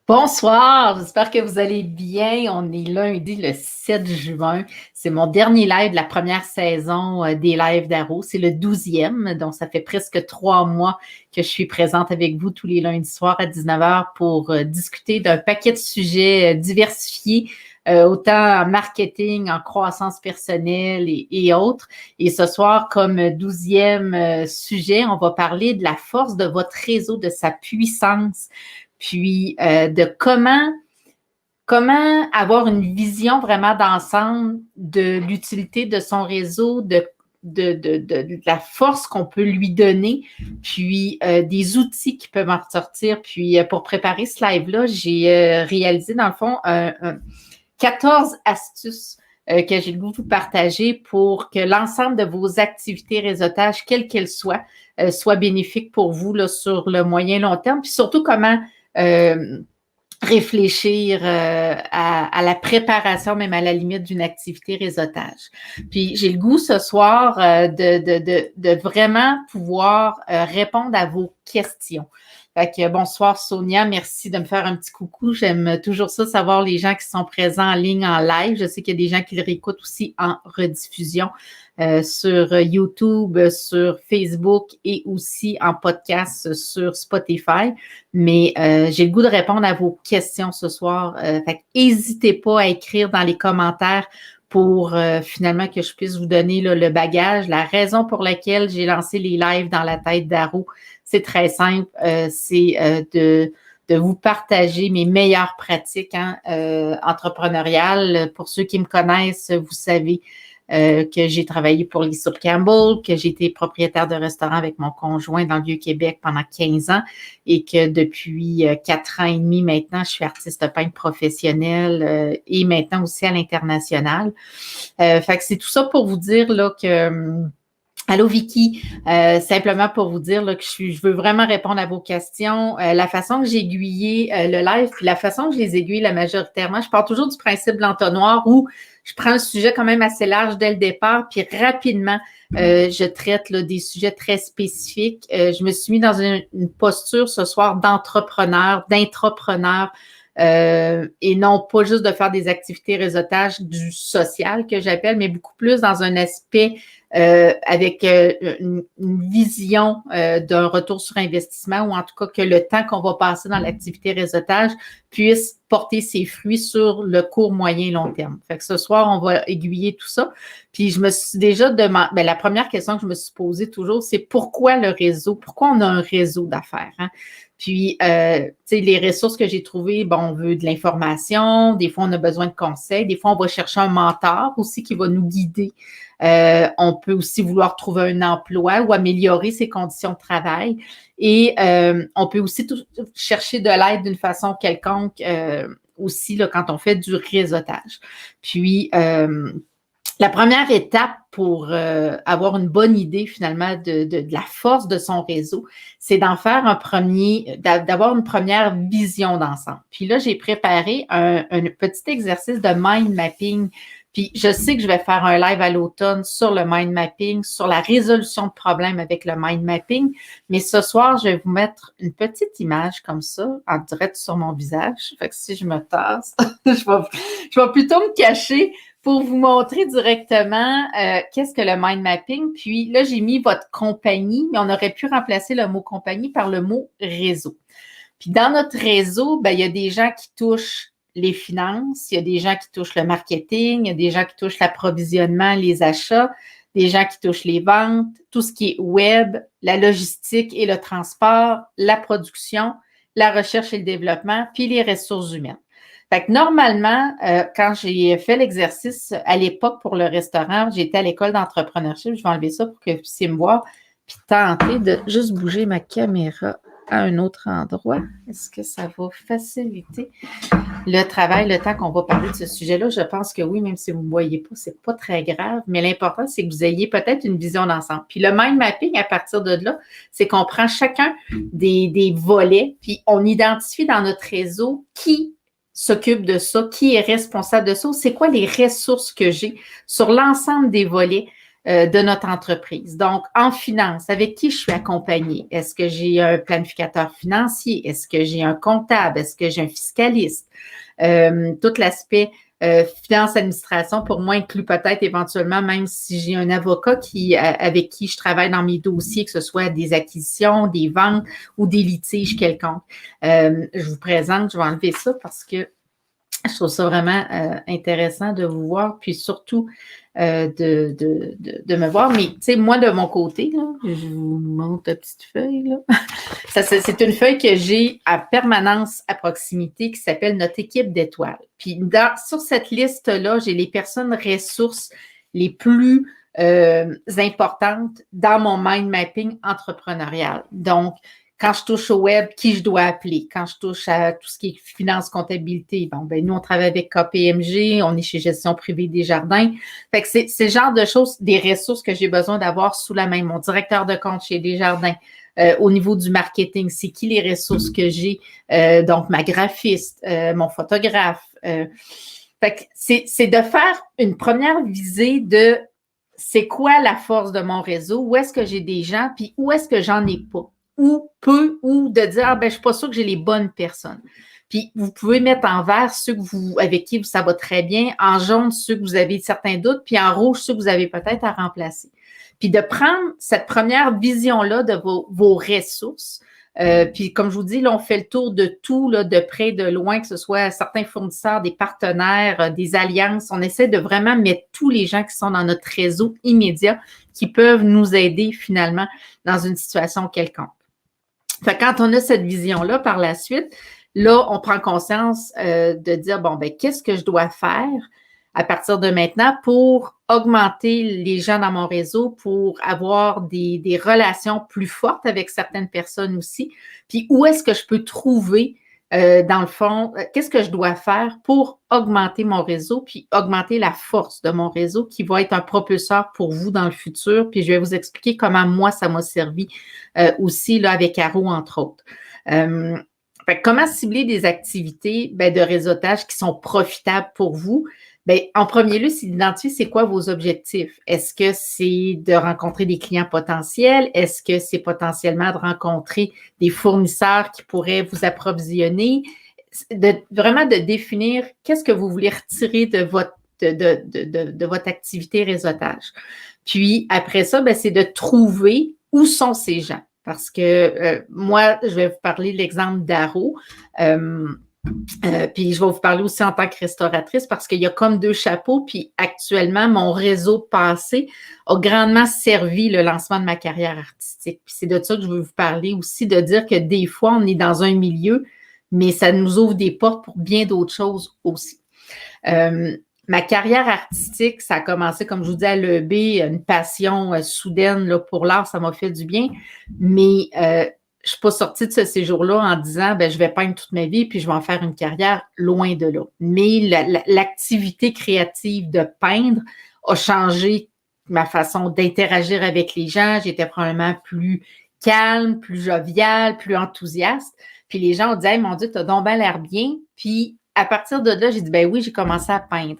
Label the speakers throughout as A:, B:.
A: Bonsoir, j'espère que vous allez bien. On est lundi le 7 juin. C'est mon dernier live de la première saison des lives d'Arrow. C'est le 12e, donc ça fait presque 3 mois que je suis présente avec vous tous les lundis soirs à 19 heures pour discuter d'un paquet de sujets diversifiés, autant en marketing, en croissance personnelle et autres. Et ce soir, comme 12e sujet, on va parler de la force de votre réseau, de sa puissance, puis de comment avoir une vision vraiment d'ensemble de l'utilité de son réseau, de la force qu'on peut lui donner, puis des outils qui peuvent en ressortir. Puis pour préparer ce live-là, j'ai réalisé dans le fond 14 astuces que j'ai le goût de vous partager pour que l'ensemble de vos activités réseautage, quelles qu'elles soient bénéfiques pour vous là, sur le moyen long terme, puis surtout comment réfléchir à la préparation, même à la limite d'une activité réseautage. Puis j'ai le goût ce soir de vraiment pouvoir répondre à vos questions. Fait que bonsoir Sonia, merci de me faire un petit coucou. J'aime toujours ça, savoir les gens qui sont présents en ligne, en live. Je sais qu'il y a des gens qui le réécoutent aussi en rediffusion sur YouTube, sur Facebook et aussi en podcast sur Spotify. Mais j'ai le goût de répondre à vos questions ce soir. Fait n'hésitez pas à écrire dans les commentaires pour finalement que je puisse vous donner là, le bagage. La raison pour laquelle j'ai lancé les lives dans la tête d'Arrow, c'est très simple. C'est de vous partager mes meilleures pratiques entrepreneuriales. Pour ceux qui me connaissent, vous savez que j'ai travaillé pour Lisa Campbell, que j'ai été propriétaire de restaurant avec mon conjoint dans le Vieux-Québec pendant 15 ans et que depuis 4 ans et demi maintenant, je suis artiste peintre professionnelle et maintenant aussi à l'international. Fait que c'est tout ça pour vous dire là que... Allô Vicky, simplement pour vous dire là, que je veux vraiment répondre à vos questions. La façon que j'ai aiguillé le live, puis la façon que je les aiguille majoritairement, je pars toujours du principe de l'entonnoir où je prends le sujet quand même assez large dès le départ, puis rapidement, je traite là, des sujets très spécifiques. Je me suis mis dans une posture ce soir d'intrapreneur, et non pas juste de faire des activités réseautage du social que j'appelle, mais beaucoup plus dans un aspect avec une vision d'un retour sur investissement ou en tout cas que le temps qu'on va passer dans l'activité réseautage puisse porter ses fruits sur le court, moyen, long terme. Fait que ce soir, on va aiguiller tout ça. Puis je me suis déjà demandé, la première question que je me suis posée toujours, c'est pourquoi le réseau? Pourquoi on a un réseau d'affaires? Hein? Puis, tu sais, les ressources que j'ai trouvées, bon, on veut de l'information, des fois, on a besoin de conseils, des fois, on va chercher un mentor aussi qui va nous guider. On peut aussi vouloir trouver un emploi ou améliorer ses conditions de travail. Et on peut aussi chercher de l'aide d'une façon quelconque aussi là, quand on fait du réseautage. Puis, la première étape pour avoir une bonne idée finalement de la force de son réseau, c'est d'en faire d'avoir une première vision d'ensemble. Puis là, j'ai préparé un petit exercice de mind mapping. Puis je sais que je vais faire un live à l'automne sur le mind mapping, sur la résolution de problèmes avec le mind mapping. Mais ce soir, je vais vous mettre une petite image comme ça, en direct sur mon visage. Fait que si je me tasse, je vais plutôt me cacher pour vous montrer directement qu'est-ce que le mind mapping. Puis là, j'ai mis votre compagnie, mais on aurait pu remplacer le mot compagnie par le mot réseau. Puis dans notre réseau, ben, il y a des gens qui touchent les finances, il y a des gens qui touchent le marketing, il y a des gens qui touchent l'approvisionnement, les achats, des gens qui touchent les ventes, tout ce qui est web, la logistique et le transport, la production, la recherche et le développement, puis les ressources humaines. Fait que normalement, quand j'ai fait l'exercice à l'époque pour le restaurant, j'étais à l'école d'entrepreneurship, je vais enlever ça pour que vous puissiez me voir, puis tenter de juste bouger ma caméra à un autre endroit. Est-ce que ça va faciliter le travail, le temps qu'on va parler de ce sujet-là? Je pense que oui, même si vous ne me voyez pas, c'est pas très grave, mais l'important, c'est que vous ayez peut-être une vision d'ensemble. Puis le mind mapping, à partir de là, c'est qu'on prend chacun des volets, puis on identifie dans notre réseau qui s'occupe de ça, qui est responsable de ça, c'est quoi les ressources que j'ai sur l'ensemble des volets de notre entreprise. Donc, en finance, avec qui je suis accompagnée? Est-ce que j'ai un planificateur financier? Est-ce que j'ai un comptable? Est-ce que j'ai un fiscaliste? Tout l'aspect finance-administration, pour moi, inclut peut-être éventuellement, même si j'ai un avocat avec qui je travaille dans mes dossiers, que ce soit des acquisitions, des ventes ou des litiges quelconques. Je vous présente, je vais enlever ça parce que je trouve ça vraiment intéressant de vous voir, puis surtout de me voir. Mais, tu sais, moi, de mon côté, là, je vous montre la petite feuille, là. C'est une feuille que j'ai à permanence à proximité qui s'appelle notre équipe d'étoiles. Puis, sur cette liste-là, j'ai les personnes ressources les plus importantes dans mon mind mapping entrepreneurial. Donc, quand je touche au web, qui je dois appeler? Quand je touche à tout ce qui est finance, comptabilité, bon, ben nous, on travaille avec KPMG, on est chez Gestion privée des jardins. Fait que c'est le genre de choses, des ressources que j'ai besoin d'avoir sous la main. Mon directeur de compte chez Desjardins, au niveau du marketing, c'est qui les ressources que j'ai? Donc, ma graphiste, mon photographe. Fait que c'est de faire une première visée de c'est quoi la force de mon réseau, où est-ce que j'ai des gens, puis où est-ce que j'en ai pas. Ou peu, ou de dire, ah, ben, je suis pas sûre que j'ai les bonnes personnes. Puis, vous pouvez mettre en vert ceux avec qui ça va très bien, en jaune ceux que vous avez certains doutes, puis en rouge ceux que vous avez peut-être à remplacer. Puis, de prendre cette première vision-là de vos ressources. Puis, comme je vous dis, là, on fait le tour de tout, là, de près, de loin, que ce soit certains fournisseurs, des partenaires, des alliances. On essaie de vraiment mettre tous les gens qui sont dans notre réseau immédiat qui peuvent nous aider finalement dans une situation quelconque. Fait que quand on a cette vision-là par la suite, là, on prend conscience de dire, bon, ben qu'est-ce que je dois faire à partir de maintenant pour augmenter les gens dans mon réseau, pour avoir des relations plus fortes avec certaines personnes aussi. Puis où est-ce que je peux trouver, dans le fond, qu'est-ce que je dois faire pour augmenter mon réseau, puis augmenter la force de mon réseau qui va être un propulseur pour vous dans le futur. Puis je vais vous expliquer comment moi, ça m'a servi aussi là, avec Arrow, entre autres. Fait que comment cibler des activités de réseautage qui sont profitables pour vous? Bien, en premier lieu, c'est d'identifier c'est quoi vos objectifs. Est-ce que c'est de rencontrer des clients potentiels? Est-ce que c'est potentiellement de rencontrer des fournisseurs qui pourraient vous approvisionner? Vraiment de définir qu'est-ce que vous voulez retirer de votre activité réseautage. Puis, après ça, bien, c'est de trouver où sont ces gens. Parce que moi, je vais vous parler de l'exemple d'Arrow. Puis je vais vous parler aussi en tant que restauratrice parce qu'il y a comme deux chapeaux. Puis actuellement, mon réseau passé a grandement servi le lancement de ma carrière artistique. Puis c'est de ça que je veux vous parler aussi, de dire que des fois, on est dans un milieu, mais ça nous ouvre des portes pour bien d'autres choses aussi. Ma carrière artistique, ça a commencé, comme je vous dis, à l'EB, une passion soudaine là, pour l'art, ça m'a fait du bien. Mais je ne suis pas sortie de ce séjour-là en disant je vais peindre toute ma vie puis je vais en faire une carrière, loin de là. Mais l'activité créative de peindre a changé ma façon d'interagir avec les gens. J'étais probablement plus calme, plus joviale, plus enthousiaste. Puis les gens ont dit « Hey, mon Dieu, tu as donc bien l'air bien. » Puis à partir de là, j'ai dit « Ben oui, j'ai commencé à peindre. »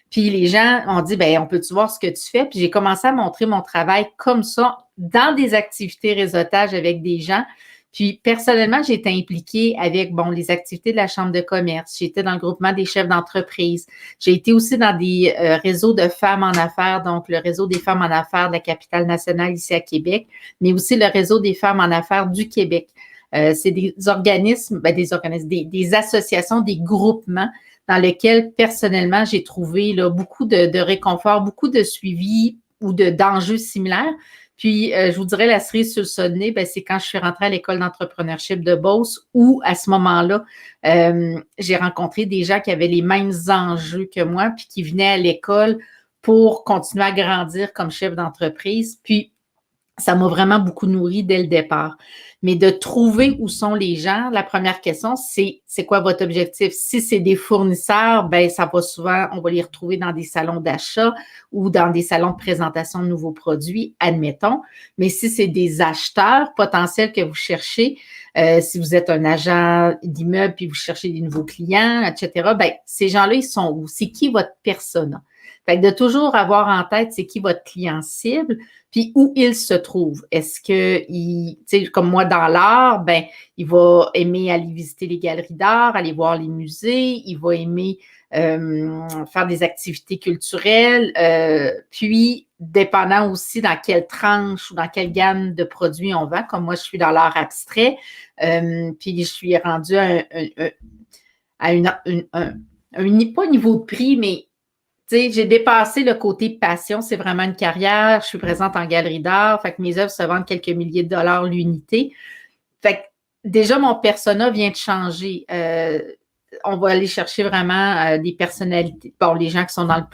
A: Puis les gens ont dit « Ben on peut-tu voir ce que tu fais? » Puis j'ai commencé à montrer mon travail comme ça dans des activités réseautage avec des gens. Puis, personnellement, j'ai été impliquée avec, les activités de la Chambre de commerce. J'ai été dans le groupement des chefs d'entreprise. J'ai été aussi dans des réseaux de femmes en affaires, donc le réseau des femmes en affaires de la capitale nationale ici à Québec, mais aussi le réseau des femmes en affaires du Québec. C'est des organismes, des associations, des groupements dans lesquels, personnellement, j'ai trouvé là, beaucoup de réconfort, beaucoup de suivi ou d'enjeux similaires. Puis, je vous dirais, la cerise sur le sonnet, c'est quand je suis rentrée à l'école d'entrepreneurship de Beauce où, à ce moment-là, j'ai rencontré des gens qui avaient les mêmes enjeux que moi puis qui venaient à l'école pour continuer à grandir comme chef d'entreprise. Puis, ça m'a vraiment beaucoup nourri dès le départ. Mais de trouver où sont les gens, la première question, c'est quoi votre objectif? Si c'est des fournisseurs, ça va souvent, on va les retrouver dans des salons d'achat ou dans des salons de présentation de nouveaux produits, admettons. Mais si c'est des acheteurs potentiels que vous cherchez, si vous êtes un agent d'immeuble puis vous cherchez des nouveaux clients, etc., ces gens-là, ils sont où? C'est qui votre persona? Fait que de toujours avoir en tête c'est qui votre client cible, puis où il se trouve. Est-ce que, tu sais, comme moi dans l'art, ben il va aimer aller visiter les galeries d'art, aller voir les musées, il va aimer faire des activités culturelles, puis dépendant aussi dans quelle tranche ou dans quelle gamme de produits on vend, comme moi je suis dans l'art abstrait, puis je suis rendue à pas un niveau de prix, mais tu sais, j'ai dépassé le côté passion, c'est vraiment une carrière, je suis présente en galerie d'art, fait que mes œuvres se vendent quelques milliers de dollars l'unité. Fait que déjà, mon persona vient de changer. On va aller chercher vraiment des personnalités, bon, les gens qui sont dans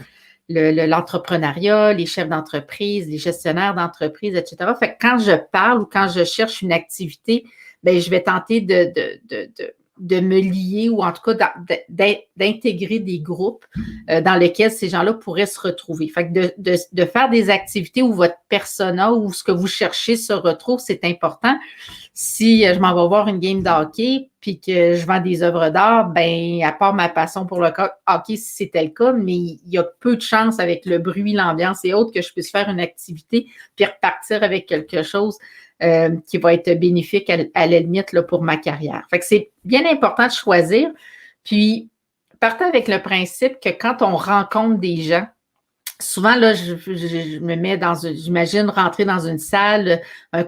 A: l'entrepreneuriat, les chefs d'entreprise, les gestionnaires d'entreprise, etc. Fait que quand je parle ou quand je cherche une activité, ben je vais tenter de me lier ou en tout cas d'intégrer des groupes dans lesquels ces gens-là pourraient se retrouver. Fait que de faire des activités où votre persona ou ce que vous cherchez se retrouve, c'est important. Si je m'en vais voir une game de hockey puis que je vends des œuvres d'art, ben à part ma passion pour le hockey, si c'était le cas, mais il y a peu de chances avec le bruit, l'ambiance et autres que je puisse faire une activité puis repartir avec quelque chose qui va être bénéfique à la limite là, pour ma carrière. Fait que c'est bien important de choisir. Puis, partez avec le principe que quand on rencontre des gens, souvent, là, je me mets j'imagine rentrer dans une salle,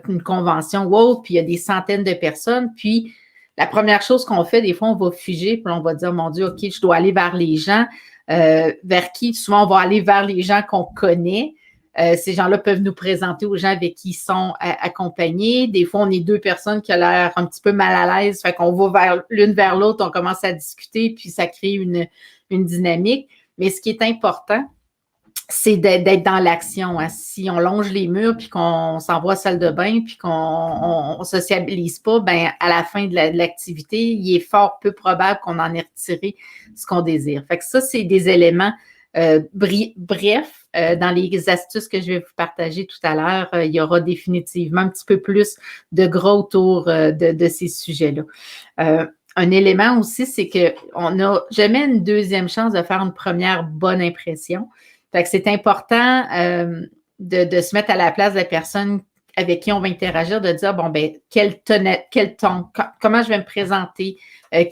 A: une convention ou autre, puis il y a des centaines de personnes, puis la première chose qu'on fait, des fois, on va figer, puis on va dire, mon Dieu, OK, je dois aller vers les gens, vers qui? Souvent, on va aller vers les gens qu'on connaît. Ces gens-là peuvent nous présenter aux gens avec qui ils sont accompagnés. Des fois, on est deux personnes qui ont l'air un petit peu mal à l'aise, fait qu'on va l'une vers l'autre, on commence à discuter, puis ça crée une dynamique. Mais ce qui est important, c'est d'être dans l'action. Hein. Si on longe les murs puis qu'on s'envoie à la salle de bain puis qu'on ne sociabilise pas, ben à la fin de l'activité, il est fort peu probable qu'on en ait retiré ce qu'on désire. Fait que ça, c'est des éléments brefs. Dans les astuces que je vais vous partager tout à l'heure, il y aura définitivement un petit peu plus de gras autour de ces sujets-là. Un élément aussi, c'est qu'on n'a jamais une deuxième chance de faire une première bonne impression. Fait que c'est important de se mettre à la place de la personne avec qui on va interagir, de dire, bon, ben, quel ton, comment je vais me présenter,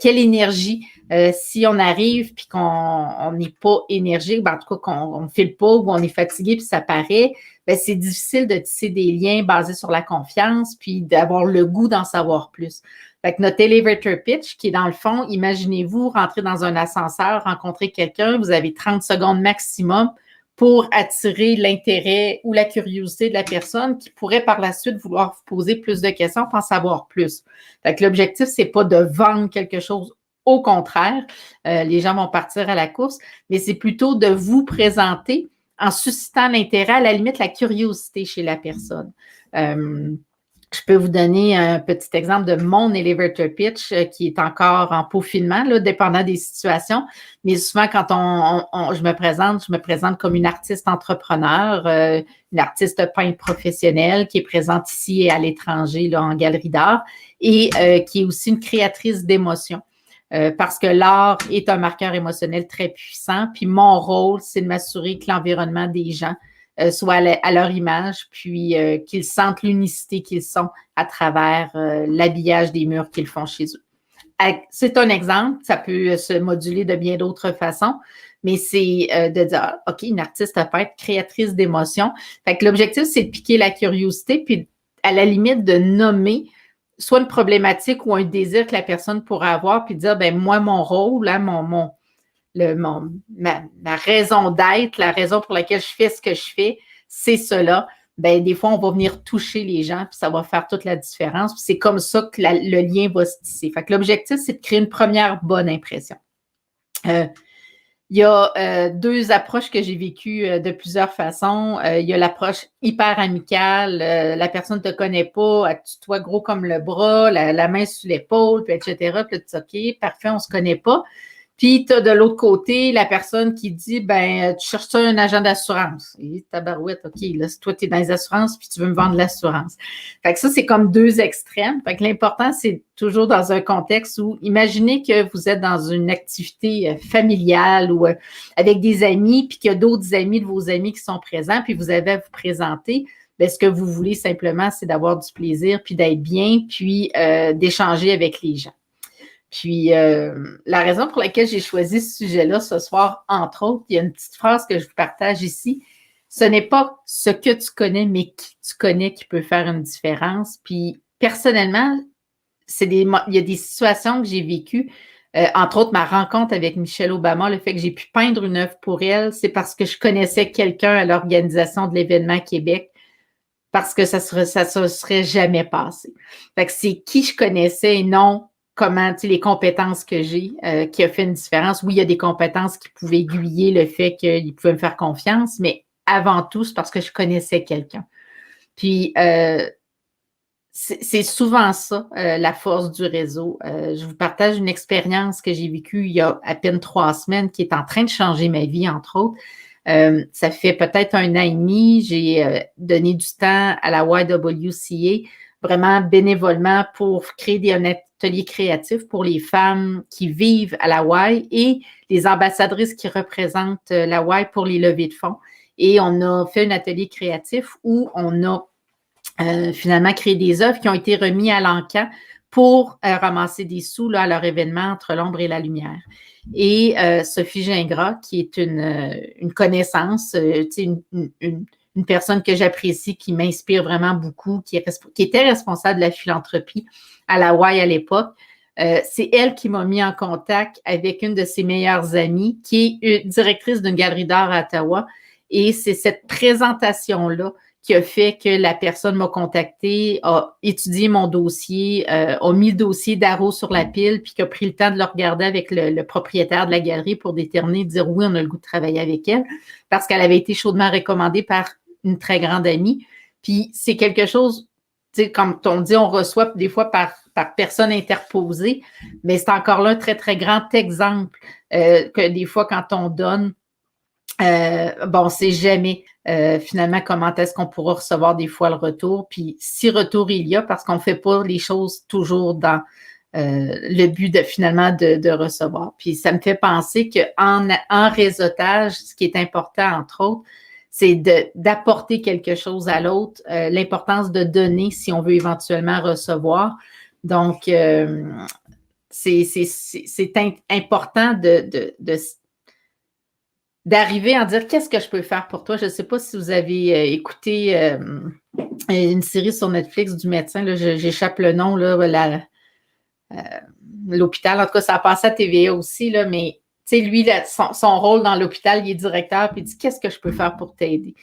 A: quelle énergie, si on arrive puis qu'on n'est pas énergique, ben, en tout cas qu'on ne file pas ou on est fatigué puis ça paraît, ben, c'est difficile de tisser des liens basés sur la confiance puis d'avoir le goût d'en savoir plus. Fait que notre elevator pitch, qui est dans le fond, imaginez-vous rentrer dans un ascenseur, rencontrer quelqu'un, vous avez 30 secondes maximum pour attirer l'intérêt ou la curiosité de la personne qui pourrait par la suite vouloir vous poser plus de questions pour en savoir plus. Fait que l'objectif, c'est pas de vendre quelque chose. Au contraire, les gens vont partir à la course, mais c'est plutôt de vous présenter en suscitant l'intérêt, à la limite, la curiosité chez la personne. Je peux vous donner un petit exemple de mon elevator pitch qui est encore en peaufinement, là, dépendant des situations. Mais souvent, quand je me présente comme une artiste entrepreneur, une artiste peintre professionnelle qui est présente ici et à l'étranger, là, en galerie d'art, et qui est aussi une créatrice d'émotions. Parce que l'art est un marqueur émotionnel très puissant. Puis mon rôle, c'est de m'assurer que l'environnement des gens soit à leur image, puis qu'ils sentent l'unicité qu'ils sont à travers l'habillage des murs qu'ils font chez eux. C'est un exemple, ça peut se moduler de bien d'autres façons, mais c'est de dire, OK, une artiste peintre, créatrice d'émotions. Fait que l'objectif, c'est de piquer la curiosité, puis à la limite de nommer soit une problématique ou un désir que la personne pourrait avoir, puis dire, ben moi, mon rôle, là, ma raison d'être, la raison pour laquelle je fais ce que je fais, c'est cela. Ben, des fois, on va venir toucher les gens, puis ça va faire toute la différence. Puis c'est comme ça que le lien va se tisser. Fait que l'objectif, c'est de créer une première bonne impression. Il y a deux approches que j'ai vécues de plusieurs façons. Il y a l'approche hyper amicale. La personne ne te connaît pas, elle te tutoie gros comme le bras, la main sur l'épaule, puis etc. Puis tu dis, OK, parfait, on ne se connaît pas. Puis, tu as de l'autre côté la personne qui dit, ben, tu cherches un agent d'assurance. Et tabarouette, OK, là, toi, tu es dans les assurances, puis tu veux me vendre l'assurance. Fait que ça, c'est comme deux extrêmes. Fait que l'important, c'est toujours dans un contexte où, imaginez que vous êtes dans une activité familiale ou avec des amis, puis qu'il y a d'autres amis de vos amis qui sont présents, puis vous avez à vous présenter. Bien, ce que vous voulez simplement, c'est d'avoir du plaisir, puis d'être bien, puis d'échanger avec les gens. Puis, la raison pour laquelle j'ai choisi ce sujet-là ce soir, entre autres, il y a une petite phrase que je vous partage ici. Ce n'est pas ce que tu connais, mais qui tu connais qui peut faire une différence. Puis, personnellement, il y a des situations que j'ai vécues, entre autres ma rencontre avec Michelle Obama, le fait que j'ai pu peindre une œuvre pour elle, c'est parce que je connaissais quelqu'un à l'organisation de l'événement Québec, parce que ça se serait jamais passé. Fait que c'est qui je connaissais et non comment, tu sais, les compétences que j'ai qui a fait une différence. Oui, il y a des compétences qui pouvaient aiguiller le fait qu'ils pouvaient me faire confiance, mais avant tout, c'est parce que je connaissais quelqu'un. Puis, c'est souvent ça, la force du réseau. Je vous partage une expérience que j'ai vécue il y a à peine 3 semaines qui est en train de changer ma vie, entre autres. Ça fait peut-être 1 an et demi, j'ai donné du temps à la YWCA, vraiment bénévolement pour créer un atelier créatif pour les femmes qui vivent à la Y et les ambassadrices qui représentent la Y pour les levées de fonds. Et on a fait un atelier créatif où on a finalement créé des œuvres qui ont été remises à l'encan pour ramasser des sous là, à leur événement Entre l'ombre et la lumière. Et Sophie Gingras, qui est une connaissance, une personne que j'apprécie, qui m'inspire vraiment beaucoup, qui était responsable de la philanthropie à la Y à l'époque, c'est elle qui m'a mis en contact avec une de ses meilleures amies, qui est directrice d'une galerie d'art à Ottawa. Et c'est cette présentation-là qui a fait que la personne m'a contacté, a étudié mon dossier, a mis le dossier d'Arrow sur la pile, puis qui a pris le temps de le regarder avec le propriétaire de la galerie pour déterminer, dire oui, on a le goût de travailler avec elle, parce qu'elle avait été chaudement recommandée par une très grande amie. Puis c'est quelque chose, tu sais, comme on dit, on reçoit des fois par personne interposée, mais c'est encore là un très, très grand exemple que des fois, quand on donne, on ne sait jamais finalement comment est-ce qu'on pourra recevoir des fois le retour. Puis si retour il y a, parce qu'on ne fait pas les choses toujours dans le but finalement de recevoir. Puis ça me fait penser qu'en réseautage, ce qui est important, entre autres, c'est d'apporter quelque chose à l'autre, l'importance de donner si on veut éventuellement recevoir. Donc, c'est important d'arriver à dire qu'est-ce que je peux faire pour toi. Je ne sais pas si vous avez écouté une série sur Netflix du médecin, là, j'échappe le nom, là, l'hôpital. En tout cas, ça a passé à TVA aussi, là, mais lui, son rôle dans l'hôpital, il est directeur, puis il dit qu'est-ce que je peux faire pour t'aider?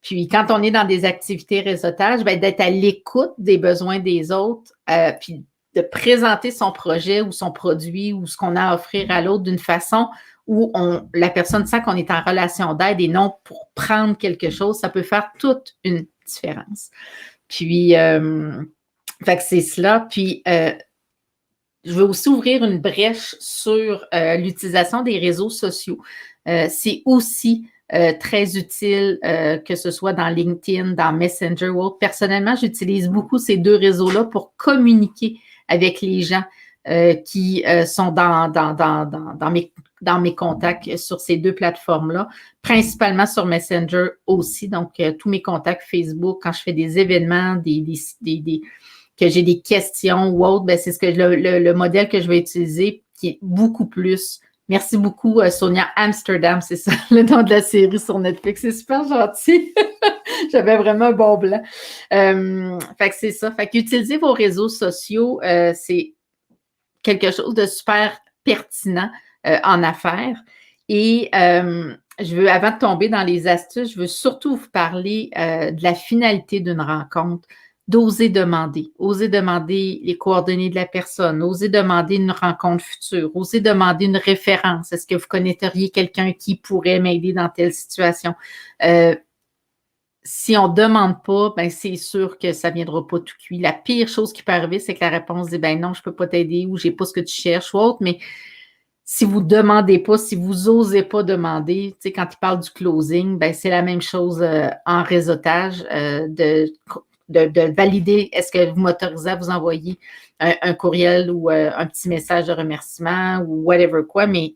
A: Puis quand on est dans des activités réseautage, d'être à l'écoute des besoins des autres, puis de présenter son projet ou son produit ou ce qu'on a à offrir à l'autre d'une façon où la personne sent qu'on est en relation d'aide et non pour prendre quelque chose, ça peut faire toute une différence. Puis, fait que c'est cela. Puis, je veux aussi ouvrir une brèche sur l'utilisation des réseaux sociaux. C'est aussi très utile, que ce soit dans LinkedIn, dans Messenger ou autre. Personnellement, j'utilise beaucoup ces 2 réseaux-là pour communiquer avec les gens qui sont dans mes contacts sur ces 2 plateformes-là, principalement sur Messenger aussi. Donc, tous mes contacts Facebook, quand je fais des événements, que j'ai des questions ou autres, c'est ce que le modèle que je vais utiliser qui est beaucoup plus. Merci beaucoup, Sonia Amsterdam, c'est ça le nom de la série sur Netflix. C'est super gentil. J'avais vraiment un bon blanc. Fait que c'est ça. Fait qu'utiliser vos réseaux sociaux, c'est quelque chose de super pertinent en affaires. Et avant de tomber dans les astuces, je veux surtout vous parler de la finalité d'une rencontre, d'oser demander les coordonnées de la personne, oser demander une rencontre future, oser demander une référence. Est-ce que vous connaîtriez quelqu'un qui pourrait m'aider dans telle situation? Si on ne demande pas, c'est sûr que ça ne viendra pas tout cuit. La pire chose qui peut arriver, c'est que la réponse dit non, je ne peux pas t'aider ou je n'ai pas ce que tu cherches ou autre, mais si vous ne demandez pas, si vous n'osez pas demander, tu sais, quand il parle du closing, ben, c'est la même chose en réseautage, de valider, est-ce que vous m'autorisez à vous envoyer un courriel ou un petit message de remerciement ou whatever quoi, mais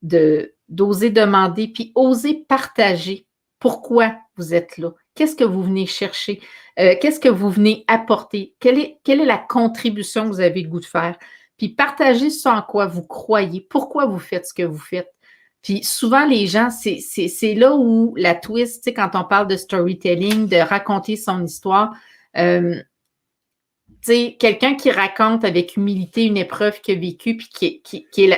A: d'oser demander, puis oser partager pourquoi vous êtes là. Qu'est-ce que vous venez chercher? Qu'est-ce que vous venez apporter? Quelle est la contribution que vous avez le goût de faire? Puis partagez ce en quoi vous croyez. Pourquoi vous faites ce que vous faites? Puis souvent, les gens, c'est là où la twist, tu sais, quand on parle de storytelling, de raconter son histoire, tu sais, quelqu'un qui raconte avec humilité une épreuve qu'il a vécue, puis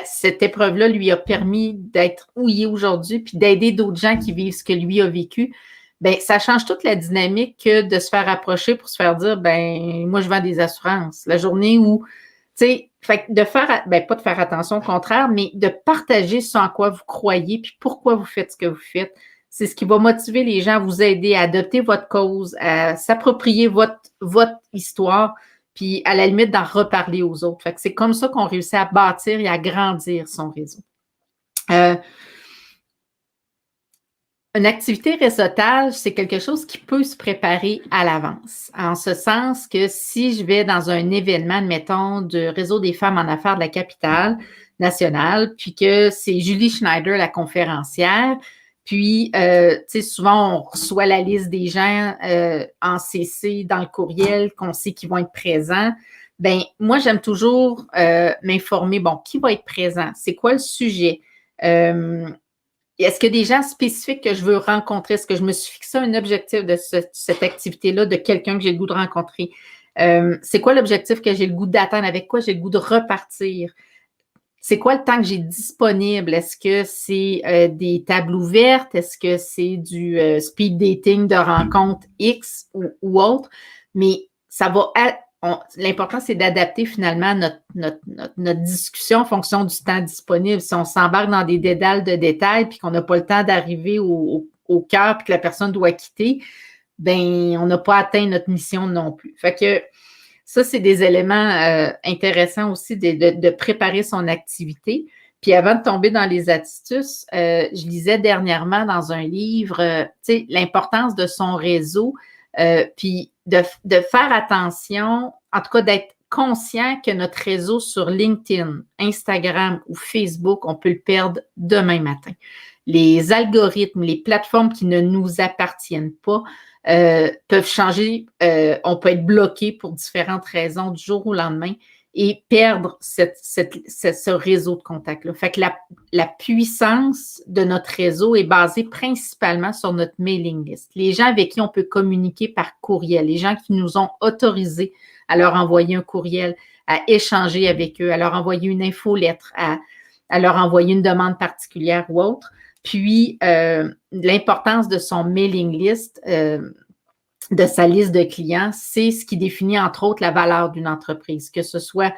A: cette épreuve-là lui a permis d'être où il est aujourd'hui, puis d'aider d'autres gens qui vivent ce que lui a vécu, bien, ça change toute la dynamique que de se faire approcher pour se faire dire, ben moi, je vends des assurances. La journée où, tu sais, fait de faire, ben pas de faire attention, au contraire, mais de partager ce en quoi vous croyez, puis pourquoi vous faites ce que vous faites. C'est ce qui va motiver les gens à vous aider à adopter votre cause, à s'approprier votre histoire, puis à la limite d'en reparler aux autres. Fait que c'est comme ça qu'on réussit à bâtir et à grandir son réseau. Une activité réseautage, c'est quelque chose qui peut se préparer à l'avance. En ce sens que si je vais dans un événement, admettons, du Réseau des femmes en affaires de la capitale nationale, puis que c'est Julie Schneider, la conférencière, puis, tu sais, souvent, on reçoit la liste des gens en CC dans le courriel qu'on sait qu'ils vont être présents. Bien, moi, j'aime toujours m'informer, bon, qui va être présent? C'est quoi le sujet? Est-ce qu'il y a des gens spécifiques que je veux rencontrer? Est-ce que je me suis fixé un objectif de cette activité-là, de quelqu'un que j'ai le goût de rencontrer? C'est quoi l'objectif que j'ai le goût d'atteindre? Avec quoi j'ai le goût de repartir? C'est quoi le temps que j'ai disponible? Est-ce que c'est des tables ouvertes? Est-ce que c'est du speed dating de rencontre X ou autre? Mais ça va l'important, c'est d'adapter finalement notre discussion en fonction du temps disponible. Si on s'embarque dans des dédales de détails puis qu'on n'a pas le temps d'arriver au cœur puis que la personne doit quitter, ben on n'a pas atteint notre mission non plus. Fait que ça, c'est des éléments intéressants aussi de préparer son activité. Puis avant de tomber dans les astuces, je lisais dernièrement dans un livre, tu sais, l'importance de son réseau, puis de faire attention, en tout cas d'être conscient que notre réseau sur LinkedIn, Instagram ou Facebook, on peut le perdre demain matin. Les algorithmes, les plateformes qui ne nous appartiennent pas, peuvent changer, on peut être bloqué pour différentes raisons du jour au lendemain et perdre ce réseau de contacts-là. Fait que la puissance de notre réseau est basée principalement sur notre mailing list. Les gens avec qui on peut communiquer par courriel, les gens qui nous ont autorisés à leur envoyer un courriel, à échanger avec eux, à leur envoyer une infolettre, à leur envoyer une demande particulière ou autre. Puis, l'importance de son mailing list, de sa liste de clients, c'est ce qui définit, entre autres, la valeur d'une entreprise, que ce soit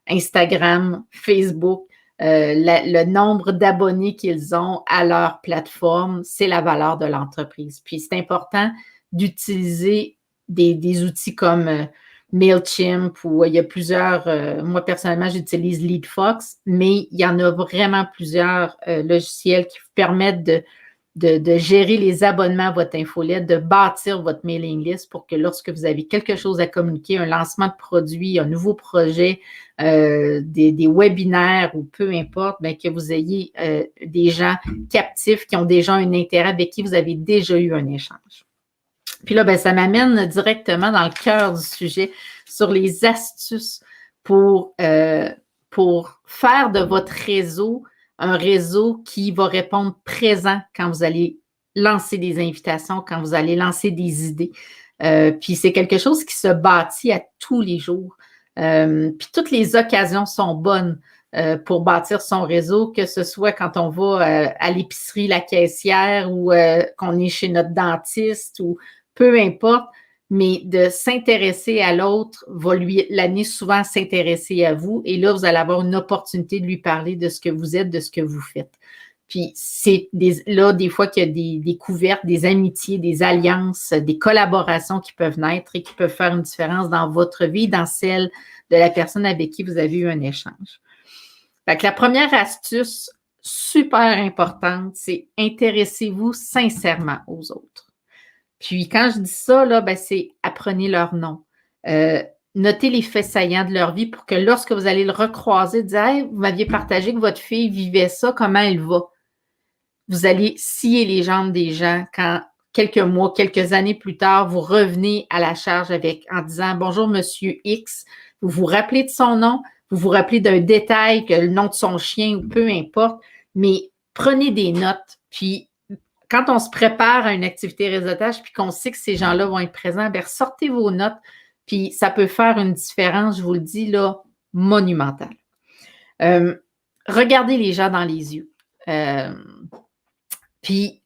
A: Instagram, Facebook, le nombre d'abonnés qu'ils ont à leur plateforme, c'est la valeur de l'entreprise. Puis, c'est important d'utiliser des outils comme MailChimp ou il y a plusieurs, moi personnellement, j'utilise LeadFox, mais il y en a vraiment plusieurs logiciels qui vous permettent de gérer les abonnements à votre infolette, de bâtir votre mailing list pour que lorsque vous avez quelque chose à communiquer, un lancement de produit, un nouveau projet, des webinaires ou peu importe, bien, que vous ayez des gens captifs qui ont déjà un intérêt avec qui vous avez déjà eu un échange. Puis là, bien, ça m'amène directement dans le cœur du sujet sur les astuces pour faire de votre réseau un réseau qui va répondre présent quand vous allez lancer des invitations, quand vous allez lancer des idées. Puis c'est quelque chose qui se bâtit à tous les jours. Puis toutes les occasions sont bonnes pour bâtir son réseau, que ce soit quand on va à l'épicerie, la caissière ou qu'on est chez notre dentiste ou peu importe, mais de s'intéresser à l'autre va lui l'amener souvent à s'intéresser à vous. Et là, vous allez avoir une opportunité de lui parler de ce que vous êtes, de ce que vous faites. Puis c'est là, des fois qu'il y a des découvertes, des amitiés, des alliances, des collaborations qui peuvent naître et qui peuvent faire une différence dans votre vie, dans celle de la personne avec qui vous avez eu un échange. Fait que la première astuce super importante, c'est intéressez-vous sincèrement aux autres. Puis quand je dis ça, là, ben, c'est apprenez leur nom. Notez les faits saillants de leur vie pour que lorsque vous allez le recroiser, dire hey, vous m'aviez partagé que votre fille vivait ça, comment elle va? Vous allez scier les jambes des gens quand quelques mois, quelques années plus tard, vous revenez à la charge avec en disant bonjour, monsieur X, vous vous rappelez de son nom, vous vous rappelez d'un détail, que le nom de son chien ou peu importe, mais prenez des notes. Puis quand on se prépare à une activité réseautage puis qu'on sait que ces gens-là vont être présents, bien, sortez vos notes, puis ça peut faire une différence, je vous le dis, là, monumentale. Regardez les gens dans les yeux. Puis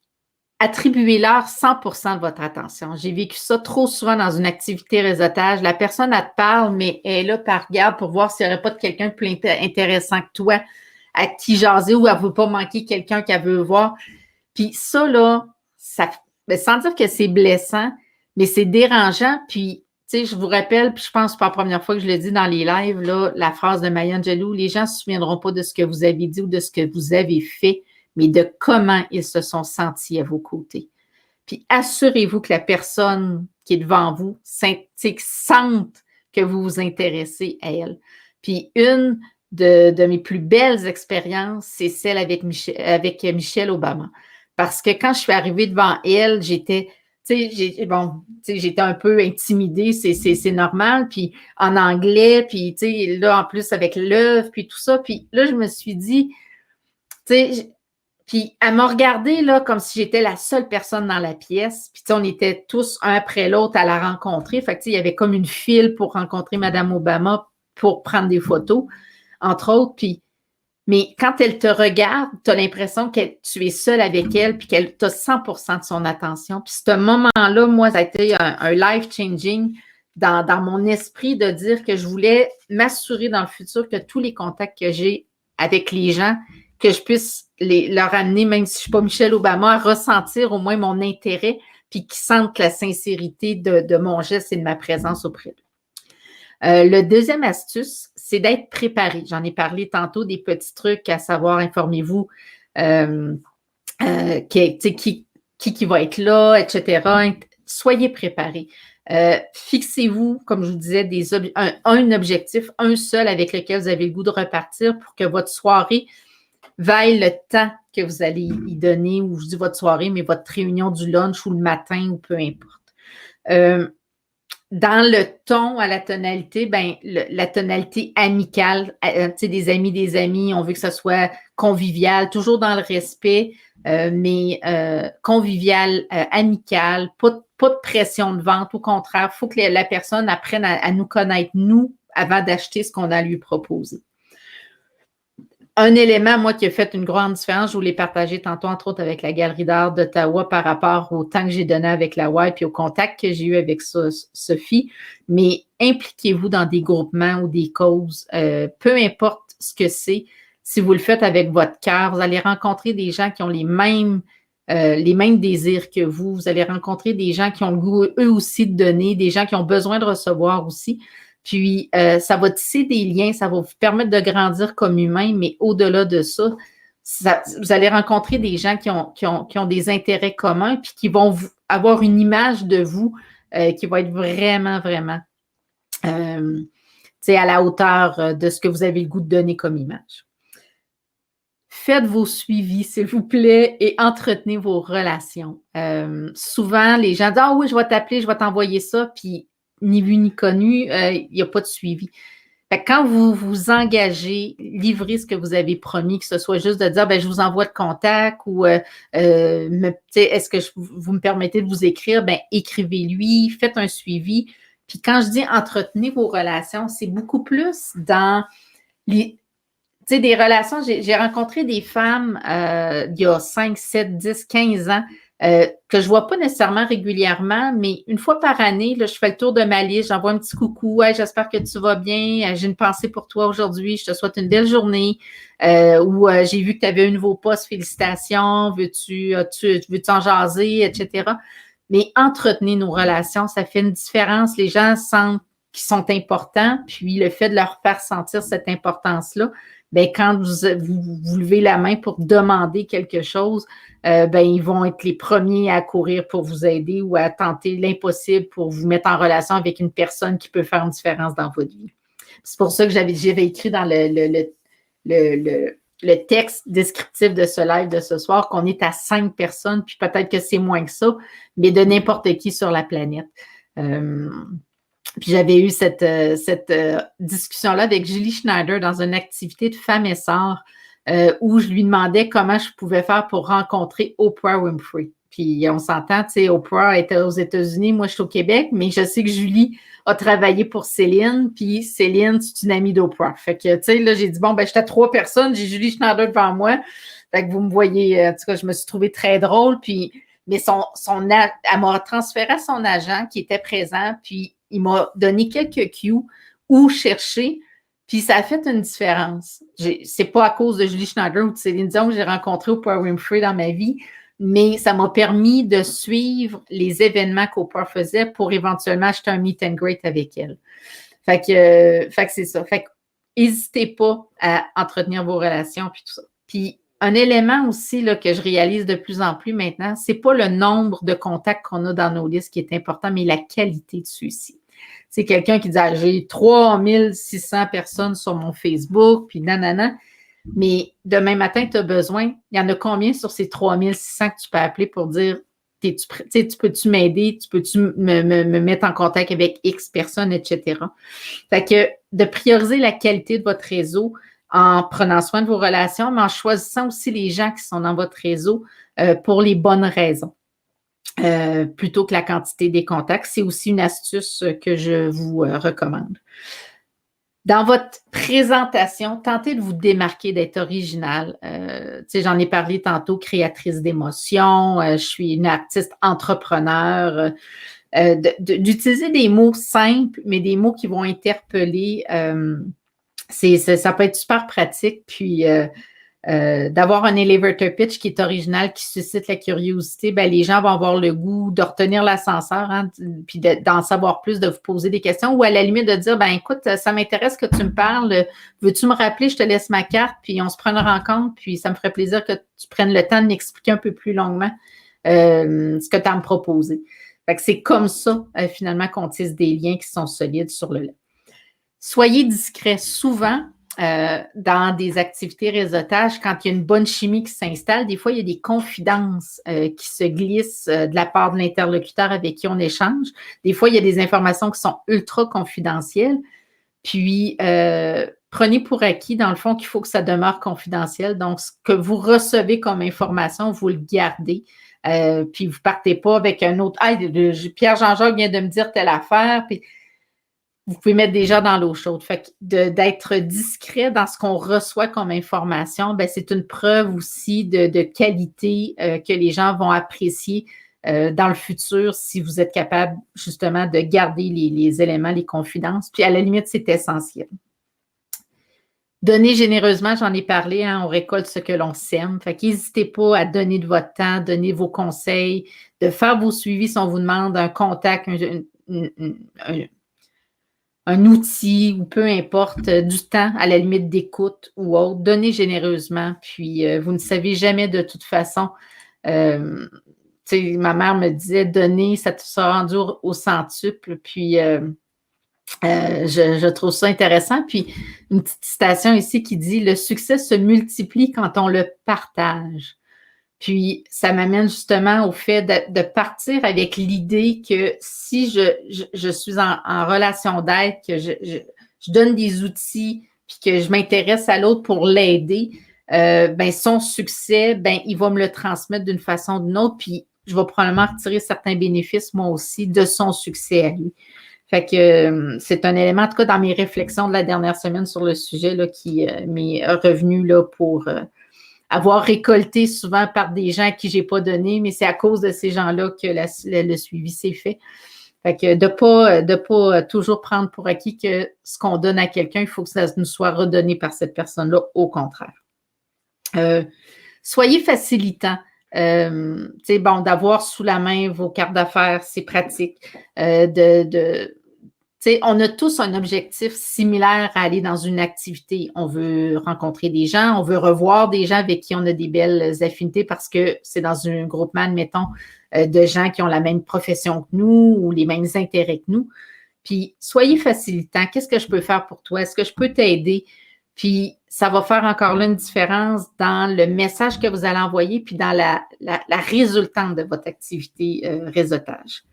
A: attribuez-leur 100% de votre attention. J'ai vécu ça trop souvent dans une activité réseautage. La personne, elle te parle, mais elle est là, par regarde pour voir s'il n'y aurait pas de quelqu'un de plus intéressant que toi à qui jaser ou elle ne veut pas manquer quelqu'un qu'elle veut voir. Puis ça, là, ça, sans dire que c'est blessant, mais c'est dérangeant. Puis, tu sais, je vous rappelle, puis je pense que c'est pas la première fois que je le dis dans les lives, là, la phrase de Maya Angelou, les gens ne se souviendront pas de ce que vous avez dit ou de ce que vous avez fait, mais de comment ils se sont sentis à vos côtés. Puis assurez-vous que la personne qui est devant vous sente que vous vous intéressez à elle. Puis une de mes plus belles expériences, c'est celle avec Michelle Obama. Parce que quand je suis arrivée devant elle, j'étais un peu intimidée, c'est normal, puis en anglais, puis là, en plus, avec l'œuvre, puis tout ça. Puis là, je me suis dit, puis elle m'a regardée là, comme si j'étais la seule personne dans la pièce. Puis on était tous un après l'autre à la rencontrer. Fait que il y avait comme une file pour rencontrer Mme Obama pour prendre des photos, entre autres. Puis, mais quand elle te regarde, tu as l'impression que tu es seule avec elle puis qu'elle t'a 100% de son attention. Puis ce moment-là, moi, ça a été un life-changing dans mon esprit de dire que je voulais m'assurer dans le futur que tous les contacts que j'ai avec les gens, que je puisse leur amener, même si je ne suis pas Michelle Obama, à ressentir au moins mon intérêt, puis qu'ils sentent la sincérité de mon geste et de ma présence auprès d'eux. Le deuxième astuce, c'est d'être préparé. J'en ai parlé tantôt des petits trucs, à savoir, informez-vous qui va être là, etc. Soyez préparés. Fixez-vous, comme je vous disais, un objectif, un seul avec lequel vous avez le goût de repartir pour que votre soirée vaille le temps que vous allez y donner, ou je dis votre soirée, mais votre réunion du lunch ou le matin, ou peu importe. Dans le ton, à la tonalité, ben la tonalité amicale, des amis, on veut que ça soit convivial, toujours dans le respect, mais convivial, amical, pas de pression de vente. Au contraire, il faut que la personne apprenne à nous connaître, nous, avant d'acheter ce qu'on a à lui proposer. Un élément, moi, qui a fait une grande différence, je vous l'ai partagé tantôt, entre autres, avec la Galerie d'art d'Ottawa par rapport au temps que j'ai donné avec la WAI puis au contact que j'ai eu avec Sophie. Mais impliquez-vous dans des groupements ou des causes, peu importe ce que c'est. Si vous le faites avec votre cœur, vous allez rencontrer des gens qui ont les mêmes désirs que vous. Vous allez rencontrer des gens qui ont le goût, eux aussi, de donner, des gens qui ont besoin de recevoir aussi. Puis, ça va tisser des liens, ça va vous permettre de grandir comme humain, mais au-delà de ça, vous allez rencontrer des gens qui ont des intérêts communs puis qui vont avoir une image de vous qui va être vraiment, vraiment à la hauteur de ce que vous avez le goût de donner comme image. Faites vos suivis, s'il vous plaît, et entretenez vos relations. Souvent, les gens disent « Ah oui, je vais t'appeler, je vais t'envoyer ça », puis ni vu ni connu, il n'y a pas de suivi. Fait que quand vous vous engagez, livrez ce que vous avez promis, que ce soit juste de dire je vous envoie le contact ou est-ce que vous me permettez de vous écrire? Écrivez-lui, faites un suivi. Puis quand je dis entretenez vos relations, c'est beaucoup plus dans des relations. J'ai rencontré des femmes il y a 5, 7, 10, 15 ans que je ne vois pas nécessairement régulièrement, mais une fois par année, là, je fais le tour de ma liste, j'envoie un petit coucou, hey, j'espère que tu vas bien, j'ai une pensée pour toi aujourd'hui, je te souhaite une belle journée, ou j'ai vu que tu avais un nouveau poste, félicitations, veux-tu en jaser, etc. Mais entretenez nos relations, ça fait une différence, les gens sentent qu'ils sont importants, puis le fait de leur faire sentir cette importance-là, ben quand vous levez la main pour demander quelque chose, ben ils vont être les premiers à courir pour vous aider ou à tenter l'impossible pour vous mettre en relation avec une personne qui peut faire une différence dans votre vie. C'est pour ça que j'avais écrit dans le texte descriptif de ce live de ce soir qu'on est à 5 personnes, puis peut-être que c'est moins que ça, mais de n'importe qui sur la planète. Puis j'avais eu cette discussion-là avec Julie Schneider dans une activité de femmes et sœurs où je lui demandais comment je pouvais faire pour rencontrer Oprah Winfrey. Puis on s'entend, tu sais, Oprah était aux États-Unis, moi je suis au Québec, mais je sais que Julie a travaillé pour Céline, puis Céline, c'est une amie d'Oprah. Fait que, tu sais, là, j'ai dit, bon, ben j'étais à 3 personnes, j'ai Julie Schneider devant moi. Fait que vous me voyez, en tout cas, je me suis trouvée très drôle, puis, mais elle m'a transféré à son agent qui était présent, puis il m'a donné quelques cues où chercher, puis ça a fait une différence. C'est pas à cause de Julie Schneider ou de Céline Dion que j'ai rencontré Oprah Winfrey dans ma vie, mais ça m'a permis de suivre les événements qu'Oprah faisait pour éventuellement acheter un meet and greet avec elle. Fait que c'est ça. Fait que n'hésitez pas à entretenir vos relations puis tout ça. Puis un élément aussi là, que je réalise de plus en plus maintenant, c'est pas le nombre de contacts qu'on a dans nos listes qui est important, mais la qualité de ceux-ci. C'est quelqu'un qui dit ah, j'ai 3600 personnes sur mon Facebook, puis nanana. Mais demain matin, tu as besoin. Il y en a combien sur ces 3600 que tu peux appeler pour dire tu peux-tu m'aider, tu peux-tu me mettre en contact avec X personnes, etc. Fait que de prioriser la qualité de votre réseau en prenant soin de vos relations, mais en choisissant aussi les gens qui sont dans votre réseau pour les bonnes raisons. Plutôt que la quantité des contacts. C'est aussi une astuce que je vous recommande. Dans votre présentation, tentez de vous démarquer, d'être original. J'en ai parlé tantôt, créatrice d'émotions, je suis une artiste entrepreneur. D'utiliser des mots simples, mais des mots qui vont interpeller, ça peut être super pratique. Puis, d'avoir un elevator pitch qui est original, qui suscite la curiosité, ben, les gens vont avoir le goût de retenir l'ascenseur, hein, puis d'en savoir plus, de vous poser des questions, ou à la limite de dire, ben écoute, ça m'intéresse que tu me parles, veux-tu me rappeler, je te laisse ma carte, puis on se prend une rencontre, puis ça me ferait plaisir que tu prennes le temps de m'expliquer un peu plus longuement ce que tu as à me proposer. Fait que c'est comme ça, finalement, qu'on tisse des liens qui sont solides sur le. Soyez discret. Souvent, dans des activités réseautage, quand il y a une bonne chimie qui s'installe, des fois, il y a des confidences qui se glissent de la part de l'interlocuteur avec qui on échange. Des fois, il y a des informations qui sont ultra confidentielles. Puis, prenez pour acquis, dans le fond, qu'il faut que ça demeure confidentiel. Donc, ce que vous recevez comme information, vous le gardez. Puis, vous ne partez pas avec un autre. Ah, Pierre Jean-Jacques vient de me dire telle affaire. Puis, vous pouvez mettre des gens dans l'eau chaude. Fait que d'être discret dans ce qu'on reçoit comme information, ben, c'est une preuve aussi de qualité que les gens vont apprécier dans le futur si vous êtes capable justement de garder les éléments, les confidences. Puis à la limite, c'est essentiel. Donnez généreusement, j'en ai parlé, hein, on récolte ce que l'on sème. Fait qu'hésitez pas à donner de votre temps, donner vos conseils, de faire vos suivis si on vous demande un contact, un outil ou peu importe, du temps à la limite d'écoute ou autre, donnez généreusement. Puis, vous ne savez jamais de toute façon. Ma mère me disait, donner, ça te sera rendu au centuple. Puis, je trouve ça intéressant. Puis, une petite citation ici qui dit, le succès se multiplie quand on le partage. Puis, ça m'amène justement au fait de partir avec l'idée que si je suis en relation d'aide, que je donne des outils, puis que je m'intéresse à l'autre pour l'aider, ben son succès, ben il va me le transmettre d'une façon ou d'une autre, puis je vais probablement retirer certains bénéfices, moi aussi, de son succès à lui. Fait que c'est un élément, en tout cas, dans mes réflexions de la dernière semaine sur le sujet, là, qui m'est revenu là, pour avoir récolté souvent par des gens à qui je n'ai pas donné, mais c'est à cause de ces gens-là que le suivi s'est fait. Fait que de pas toujours prendre pour acquis que ce qu'on donne à quelqu'un, il faut que ça nous soit redonné par cette personne-là, au contraire. Soyez facilitant. D'avoir sous la main vos cartes d'affaires, c'est pratique. sais, on a tous un objectif similaire à aller dans une activité. On veut rencontrer des gens, on veut revoir des gens avec qui on a des belles affinités parce que c'est dans un groupement, admettons, de gens qui ont la même profession que nous ou les mêmes intérêts que nous. Puis, soyez facilitant. Qu'est-ce que je peux faire pour toi? Est-ce que je peux t'aider? Puis, ça va faire encore là une différence dans le message que vous allez envoyer puis dans la résultante de votre activité réseautage.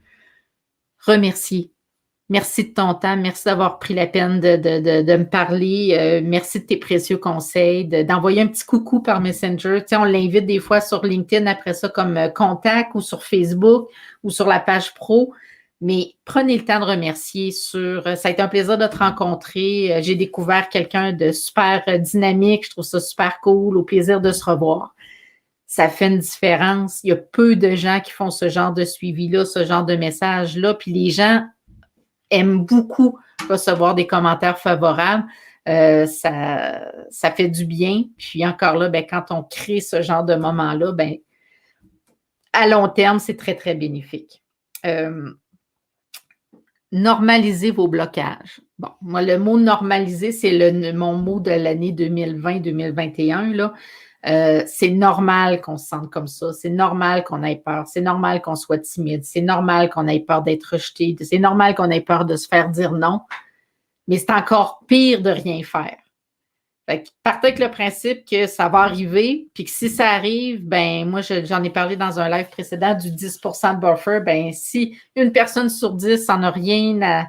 A: Remercier. Merci de ton temps. Merci d'avoir pris la peine de me parler. Merci de tes précieux conseils, d'envoyer un petit coucou par Messenger. Tu sais, on l'invite des fois sur LinkedIn après ça comme contact ou sur Facebook ou sur la page pro. Mais prenez le temps de remercier ça a été un plaisir de te rencontrer. J'ai découvert quelqu'un de super dynamique. Je trouve ça super cool. Au plaisir de se revoir. Ça fait une différence. Il y a peu de gens qui font ce genre de suivi-là, ce genre de message-là. Puis les gens aiment beaucoup recevoir des commentaires favorables. Ça fait du bien. Puis encore là, ben, quand on crée ce genre de moment-là, ben, à long terme, c'est très, très bénéfique. Normaliser vos blocages. Bon, moi, le mot normaliser, c'est mon mot de l'année 2020-2021, là. C'est normal qu'on se sente comme ça. C'est normal qu'on ait peur. C'est normal qu'on soit timide. C'est normal qu'on ait peur d'être rejeté. C'est normal qu'on ait peur de se faire dire non. Mais c'est encore pire de rien faire. Fait que partez avec le principe que ça va arriver, puis que si ça arrive, ben moi, j'en ai parlé dans un live précédent du 10% de buffer. Ben si une personne sur 10 n'en a rien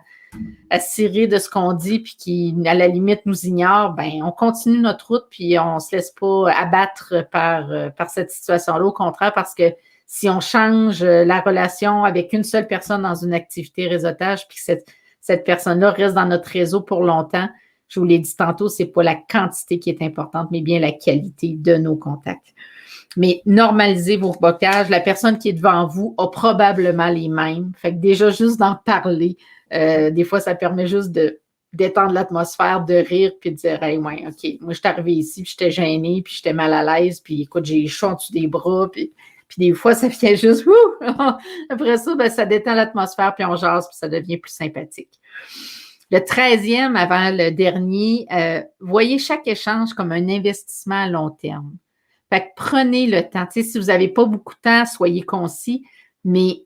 A: à cirer de ce qu'on dit, puis qui, à la limite, nous ignore, ben on continue notre route, puis on ne se laisse pas abattre par cette situation-là. Au contraire, parce que si on change la relation avec une seule personne dans une activité réseautage, puis que cette personne-là reste dans notre réseau pour longtemps, je vous l'ai dit tantôt, ce n'est pas la quantité qui est importante, mais bien la qualité de nos contacts. Mais normalisez vos blocages. La personne qui est devant vous a probablement les mêmes. Fait que déjà, juste d'en parler, des fois, ça permet juste de détendre l'atmosphère, de rire, puis de dire, hey, ouais, OK, moi, je suis arrivée ici, puis j'étais gênée, puis j'étais mal à l'aise, puis écoute, j'ai chaud en dessous des bras, puis des fois, ça vient juste, après ça, ben, ça détend l'atmosphère, puis on jase, puis ça devient plus sympathique. Le 13e, avant le dernier, voyez chaque échange comme un investissement à long terme. Fait que prenez le temps. Tu sais, si vous n'avez pas beaucoup de temps, soyez concis, mais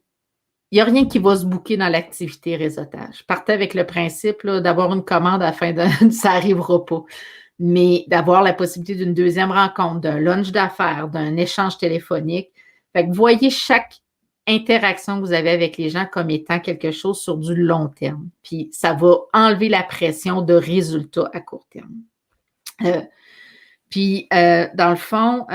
A: il n'y a rien qui va se booker dans l'activité réseautage. Partez avec le principe là, d'avoir une commande à la fin de ça n'arrivera pas. Mais d'avoir la possibilité d'une deuxième rencontre, d'un lunch d'affaires, d'un échange téléphonique. Fait que voyez chaque interaction que vous avez avec les gens comme étant quelque chose sur du long terme. Puis ça va enlever la pression de résultats à court terme. Dans le fond,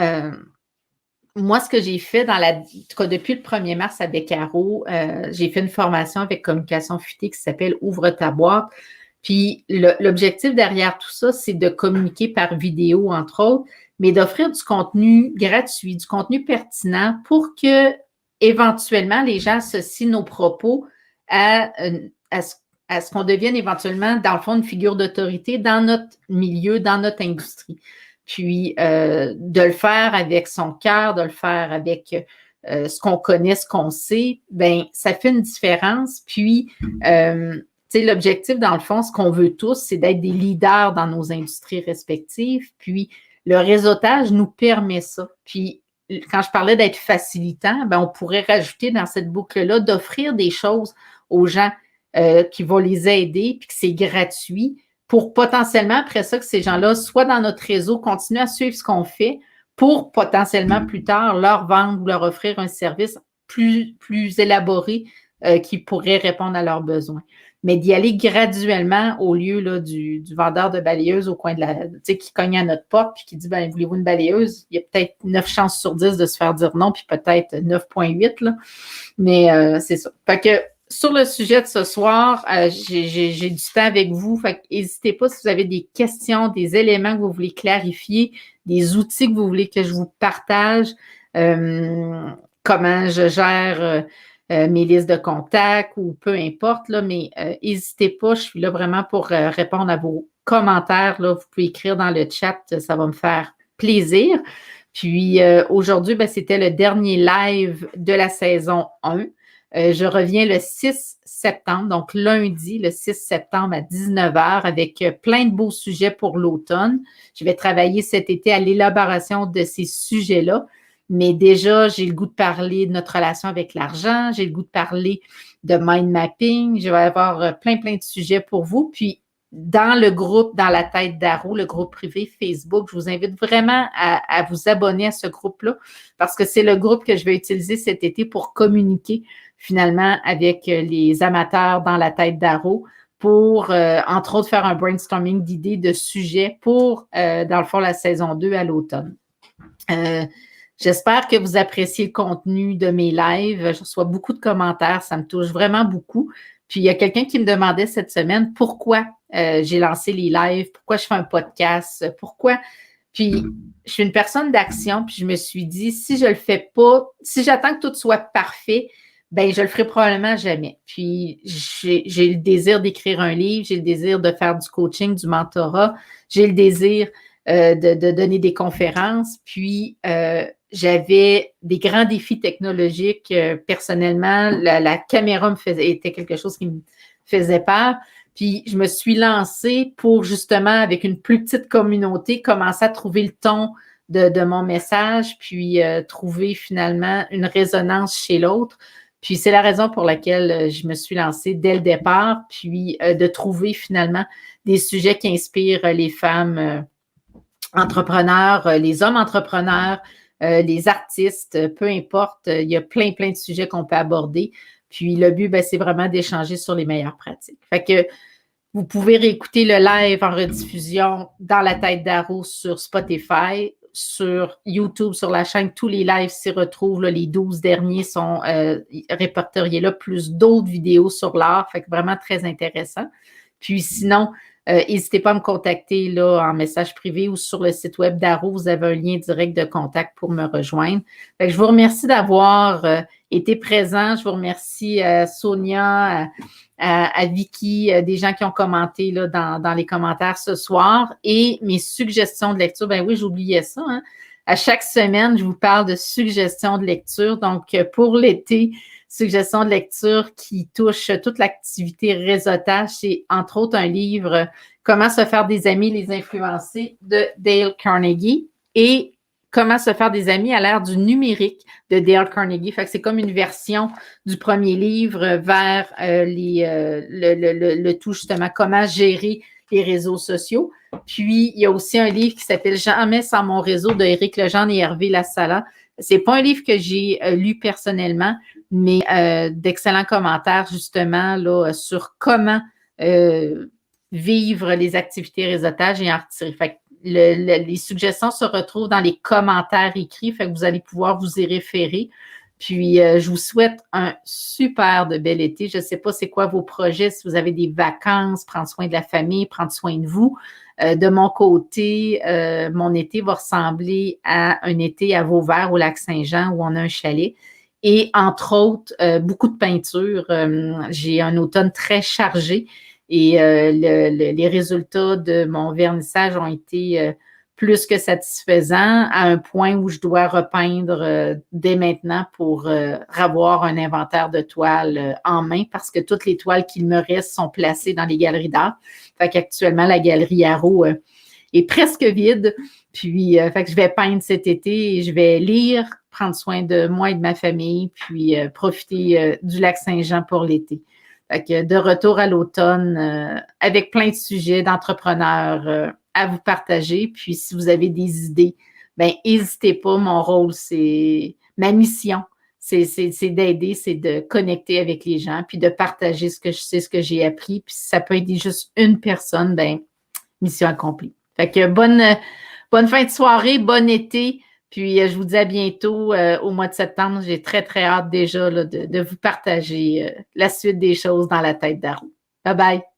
A: moi, ce que j'ai fait depuis le 1er mars à Beccaro, j'ai fait une formation avec Communication Futée qui s'appelle Ouvre ta boîte. Puis l'objectif derrière tout ça, c'est de communiquer par vidéo, entre autres, mais d'offrir du contenu gratuit, du contenu pertinent pour que éventuellement les gens associent nos propos à ce qu'on devienne éventuellement, dans le fond, une figure d'autorité dans notre milieu, dans notre industrie. Puis, de le faire avec son cœur, de le faire avec ce qu'on connaît, ce qu'on sait, bien, ça fait une différence. Puis, tu sais, l'objectif, dans le fond, ce qu'on veut tous, c'est d'être des leaders dans nos industries respectives. Puis, le réseautage nous permet ça. Puis, quand je parlais d'être facilitant, bien, on pourrait rajouter dans cette boucle-là d'offrir des choses aux gens qui vont les aider, puis que c'est gratuit, pour potentiellement, après ça, que ces gens-là, soit dans notre réseau, continuent à suivre ce qu'on fait pour potentiellement plus tard leur vendre ou leur offrir un service plus élaboré qui pourrait répondre à leurs besoins. Mais d'y aller graduellement au lieu là, du vendeur de balayeuse au coin de tu sais, qui cogne à notre porte puis qui dit, ben voulez-vous une balayeuse? Il y a peut-être 9 chances sur 10 de se faire dire non, puis peut-être 9,8, là. Mais c'est ça. Fait que sur le sujet de ce soir, j'ai du temps avec vous. Fait n'hésitez pas si vous avez des questions, des éléments que vous voulez clarifier, des outils que vous voulez que je vous partage, comment je gère mes listes de contacts ou peu importe, là, mais n'hésitez pas, je suis là vraiment pour répondre à vos commentaires. Là. Vous pouvez écrire dans le chat, ça va me faire plaisir. Puis aujourd'hui, ben, c'était le dernier live de la saison 1. Je reviens le 6 septembre, donc lundi, le 6 septembre à 19h avec plein de beaux sujets pour l'automne. Je vais travailler cet été à l'élaboration de ces sujets-là, mais déjà, j'ai le goût de parler de notre relation avec l'argent, j'ai le goût de parler de mind mapping, je vais avoir plein de sujets pour vous. Puis, dans le groupe Dans la tête d'Aro, le groupe privé Facebook, je vous invite vraiment à vous abonner à ce groupe-là parce que c'est le groupe que je vais utiliser cet été pour communiquer finalement avec les amateurs dans la tête d'Aro pour, entre autres, faire un brainstorming d'idées, de sujets pour, dans le fond, la saison 2 à l'automne. J'espère que vous appréciez le contenu de mes lives. Je reçois beaucoup de commentaires, ça me touche vraiment beaucoup. Puis, il y a quelqu'un qui me demandait cette semaine pourquoi j'ai lancé les lives, pourquoi je fais un podcast, pourquoi. Puis, je suis une personne d'action, puis je me suis dit, si je le fais pas, si j'attends que tout soit parfait, ben je le ferai probablement jamais. Puis, j'ai le désir d'écrire un livre, j'ai le désir de faire du coaching, du mentorat, j'ai le désir de donner des conférences. Puis, j'avais des grands défis technologiques. Personnellement, la caméra était quelque chose qui me faisait peur. Puis, je me suis lancée pour justement, avec une plus petite communauté, commencer à trouver le ton de mon message, puis trouver finalement une résonance chez l'autre. Puis, c'est la raison pour laquelle je me suis lancée dès le départ, puis de trouver finalement des sujets qui inspirent les femmes entrepreneurs, les hommes entrepreneurs, les artistes, peu importe, il y a plein de sujets qu'on peut aborder. Puis le but, c'est vraiment d'échanger sur les meilleures pratiques. Fait que vous pouvez réécouter le live en rediffusion dans la tête d'Aro sur Spotify, sur YouTube, sur la chaîne. Tous les lives s'y retrouvent. Là, les 12 derniers sont répertoriés là, plus d'autres vidéos sur l'art. Fait que vraiment très intéressant. Puis sinon, n'hésitez pas à me contacter là, en message privé ou sur le site web d'Aro. Vous avez un lien direct de contact pour me rejoindre. Fait que je vous remercie d'avoir été présent. Je vous remercie Sonia, à Vicky, des gens qui ont commenté là, dans les commentaires ce soir. Et mes suggestions de lecture, ben oui, j'oubliais ça. Hein. À chaque semaine, je vous parle de suggestions de lecture. Donc, pour l'été, suggestions de lecture qui touche toute l'activité réseautage. C'est entre autres un livre Comment se faire des amis, les influencer de Dale Carnegie et Comment se faire des amis à l'ère du numérique de Dale Carnegie. Fait que c'est comme une version du premier livre vers le tout justement comment gérer les réseaux sociaux. Puis, il y a aussi un livre qui s'appelle Jamais sans mon réseau de Éric Lejeune et Hervé Lassala. C'est pas un livre que j'ai lu personnellement, mais d'excellents commentaires justement là, sur comment vivre les activités réseautage et en retirer. Fait que les suggestions se retrouvent dans les commentaires écrits, fait que vous allez pouvoir vous y référer. Puis, je vous souhaite un super de bel été. Je ne sais pas c'est quoi vos projets, si vous avez des vacances, prendre soin de la famille, prendre soin de vous. De mon côté, mon été va ressembler à un été à Vauvert, au Lac-Saint-Jean, où on a un chalet. Et entre autres, beaucoup de peinture. J'ai un automne très chargé et les résultats de mon vernissage ont été plus que satisfaisants à un point où je dois repeindre dès maintenant pour avoir un inventaire de toiles en main parce que toutes les toiles qu'il me reste sont placées dans les galeries d'art. Fait qu'actuellement, la galerie Aro est presque vide. Puis, fait que je vais peindre cet été et je vais lire, prendre soin de moi et de ma famille, puis profiter du lac Saint-Jean pour l'été. Fait que de retour à l'automne avec plein de sujets d'entrepreneurs à vous partager. Puis, si vous avez des idées, ben n'hésitez pas. Mon rôle, c'est ma mission. C'est d'aider, c'est de connecter avec les gens, puis de partager ce que je sais, ce que j'ai appris. Puis si ça peut aider juste une personne, ben mission accomplie. Fait que bonne fin de soirée, bon été. Puis je vous dis à bientôt au mois de septembre. J'ai très hâte déjà là, de vous partager la suite des choses dans la tête d'Aro. Bye bye.